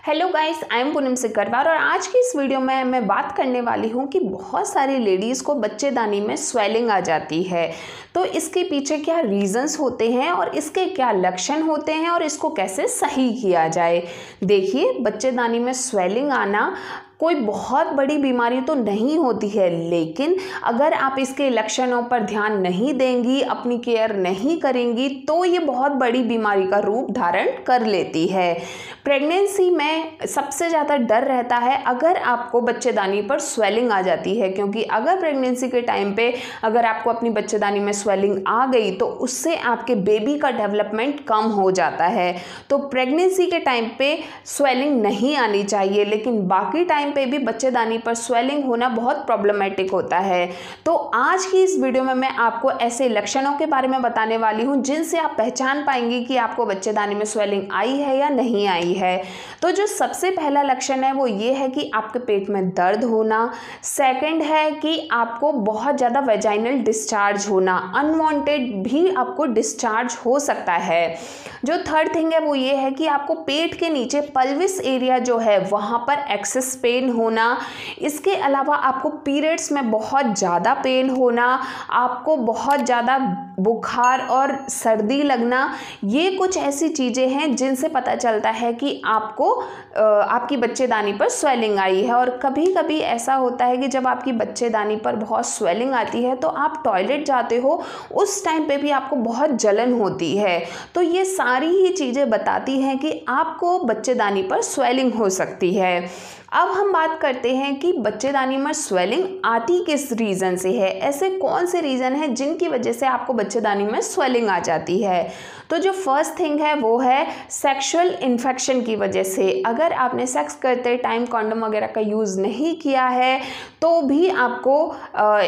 Hello guys, I am Poonam Sikarwar और आज की इस वीडियो में मैं बात करने वाली हूँ कि बहुत सारी लेडीज़ को बच्चेदानी में स्वेलिंग आ जाती है। तो इसके पीछे क्या रीज़न्स होते हैं और इसके क्या लक्षण होते हैं और इसको कैसे सही किया जाए। देखिए, बच्चेदानी में स्वेलिंग आना कोई बहुत बड़ी बीमारी तो नहीं होती है, लेकिन अगर आप इसके लक्षणों पर ध्यान नहीं देंगी, अपनी केयर नहीं करेंगी, तो ये बहुत बड़ी बीमारी का रूप धारण कर लेती है। प्रेगनेंसी में सबसे ज़्यादा डर रहता है अगर आपको बच्चेदानी पर स्वेलिंग आ जाती है, क्योंकि अगर प्रेगनेंसी के टाइम पे अगर आपको अपनी बच्चेदानी में स्वेलिंग आ गई तो उससे आपके बेबी का डेवलपमेंट कम हो जाता है। तो प्रेगनेंसी के टाइम पे स्वेलिंग नहीं आनी चाहिए, लेकिन बाकी टाइम पे भी बच्चेदानी पर स्वेलिंग होना बहुत प्रॉब्लमेटिक होता है। तो आज की इस वीडियो में मैं आपको ऐसे लक्षणों के बारे में बताने वाली हूं जिनसे आप पहचान पाएंगी कि आपको बच्चेदानी में स्वेलिंग आई है या नहीं आई है। तो जो सबसे पहला लक्षण है वो ये है कि आपके पेट में दर्द होना। सेकंड है कि आपको बहुत ज़्यादा वेजाइनल डिस्चार्ज होना, अनवांटेड भी आपको डिस्चार्ज हो सकता है। जो थर्ड थिंग है वो ये है कि आपको पेट के नीचे पल्विस एरिया जो है वहाँ पर एक्सेस पेन होना। इसके अलावा आपको पीरियड्स में बहुत ज़्यादा पेन होना, आपको बहुत ज़्यादा बुखार और सर्दी लगना। ये कुछ ऐसी चीज़ें हैं जिनसे पता चलता है कि आपको आपकी बच्चेदानी पर स्वेलिंग आई है। और कभी कभी ऐसा होता है कि जब आपकी बच्चेदानी पर बहुत स्वेलिंग आती है तो आप टॉयलेट जाते हो, उस टाइम पे भी आपको बहुत जलन होती है। तो ये सारी ही चीज़ें बताती हैं कि आपको बच्चेदानी पर स्वेलिंग हो सकती है। अब हम बात करते हैं कि बच्चेदानी में स्वेलिंग आती किस रीज़न से है। ऐसे कौन से रीज़न हैं जिनकी वजह से आपको बच्चेदानी में स्वेलिंग आ जाती है। तो जो फर्स्ट थिंग है वो है सेक्सुअल इन्फेक्शन की वजह से। अगर आपने सेक्स करते टाइम कॉन्डम वगैरह का यूज़ नहीं किया है तो भी आपको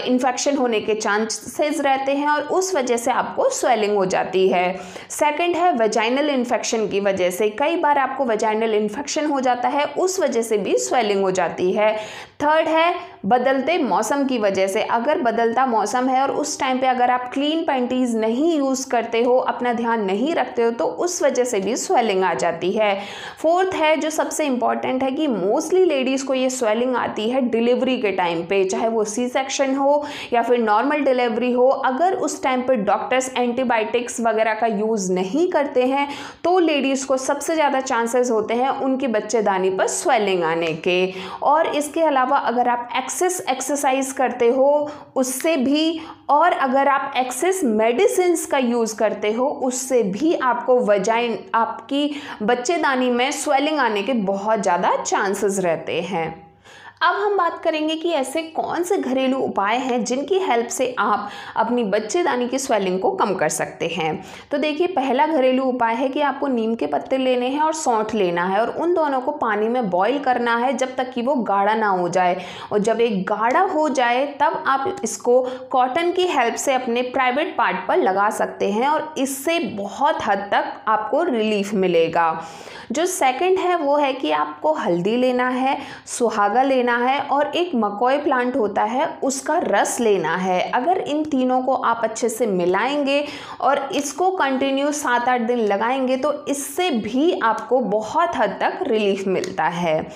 इन्फेक्शन होने के चांसेस रहते हैं और उस वजह से आपको स्वेलिंग हो जाती है। सेकंड है वेजाइनल इन्फेक्शन की वजह से। कई बार आपको वेजाइनल इन्फेक्शन हो जाता है, उस वजह से भी स्वेलिंग हो जाती है। थर्ड है बदलते मौसम की वजह से। अगर बदलता मौसम है और उस टाइम पे अगर आप क्लीन पैंटीज नहीं यूज़ करते हो, अपना ध्यान नहीं रखते हो, तो उस वजह से भी स्वेलिंग आ जाती है। फोर्थ है जो सबसे इंपॉर्टेंट है कि मोस्टली लेडीज़ को ये स्वेलिंग आती है डिलीवरी के टाइम पे, चाहे वो सी सेक्शन हो या फिर नॉर्मल डिलीवरी हो। अगर उस टाइम पे डॉक्टर्स एंटीबायोटिक्स वगैरह का यूज़ नहीं करते हैं तो लेडीज़ को सबसे ज़्यादा चांसेस होते हैं उनकी बच्चेदानी पर स्वेलिंग आने के। और इसके अलावा अगर आप एक्सरसाइज करते हो उससे भी, और अगर आप एक्सेस मेडिसिन का यूज़ करते हो उससे भी आपको आपकी बच्चेदानी में स्वेलिंग आने के बहुत ज़्यादा चांसेस रहते हैं। अब हम बात करेंगे कि ऐसे कौन से घरेलू उपाय हैं जिनकी हेल्प से आप अपनी बच्चेदानी की स्वेलिंग को कम कर सकते हैं। तो देखिए, पहला घरेलू उपाय है कि आपको नीम के पत्ते लेने हैं और सौंठ लेना है और उन दोनों को पानी में बॉईल करना है जब तक कि वो गाढ़ा ना हो जाए। और जब एक गाढ़ा हो जाए तब आप इसको कॉटन की हेल्प से अपने प्राइवेट पार्ट पर लगा सकते हैं और इससे बहुत हद तक आपको रिलीफ मिलेगा। जो सेकंड है वो है कि आपको हल्दी लेना है, सुहागा लेना है और एक मकोई प्लांट होता है उसका रस लेना है। अगर इन तीनों को आप अच्छे से मिलाएंगे और इसको कंटिन्यू 7-8 दिन लगाएंगे तो इससे भी आपको बहुत हद तक रिलीफ मिलता है।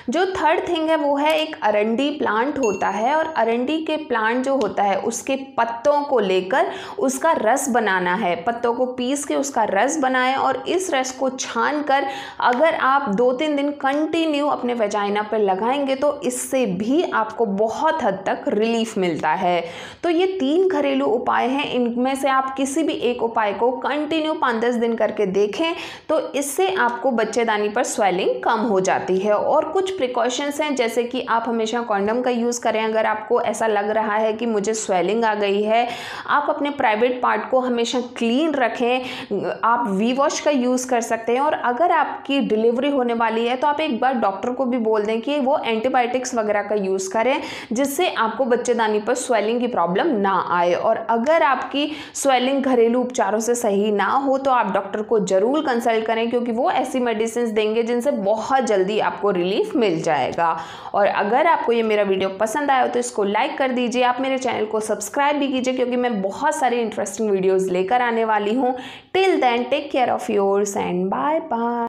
जो थर्ड थिंग है वो है एक अरंडी प्लांट होता है और अरंडी के प्लांट जो होता है उसके पत्तों को लेकर उसका रस बनाना है। पत्तों को पीस के उसका रस बनाएं और इस रस को छान कर अगर आप 2-3 दिन कंटिन्यू अपने वेजाइना पर लगाएंगे तो इससे भी आपको बहुत हद तक रिलीफ मिलता है। तो ये 3 घरेलू उपाय हैं, इनमें से आप किसी भी एक उपाय को कंटिन्यू 5-10 दिन करके देखें तो इससे आपको बच्चेदानी पर स्वेलिंग कम हो जाती है। और कुछ प्रिकॉशंस हैं, जैसे कि आप हमेशा कॉन्डम का यूज़ करें। अगर आपको ऐसा लग रहा है कि मुझे स्वेलिंग आ गई है, आप अपने प्राइवेट पार्ट को हमेशा क्लीन रखें। आप वी वॉश का यूज़ कर सकते हैं। और अगर आपकी डिलीवरी होने वाली है तो आप एक बार डॉक्टर को भी बोल दें कि वो एंटीबायोटिक्स वगैरह का यूज़ करें जिससे आपको बच्चेदानी पर स्वेलिंग की प्रॉब्लम ना आए। और अगर आपकी स्वेलिंग घरेलू उपचारों से सही ना हो तो आप डॉक्टर को ज़रूर कंसल्ट करें, क्योंकि वो ऐसी मेडिसिन देंगे जिनसे बहुत जल्दी आपको रिलीफ मिल जाएगा। और अगर आपको ये मेरा वीडियो पसंद आया तो इसको लाइक कर दीजिए। आप मेरे चैनल को सब्सक्राइब भी कीजिए, क्योंकि मैं बहुत सारी इंटरेस्टिंग वीडियोज़ लेकर आने वाली हूँ। Till then take care of yours and bye bye.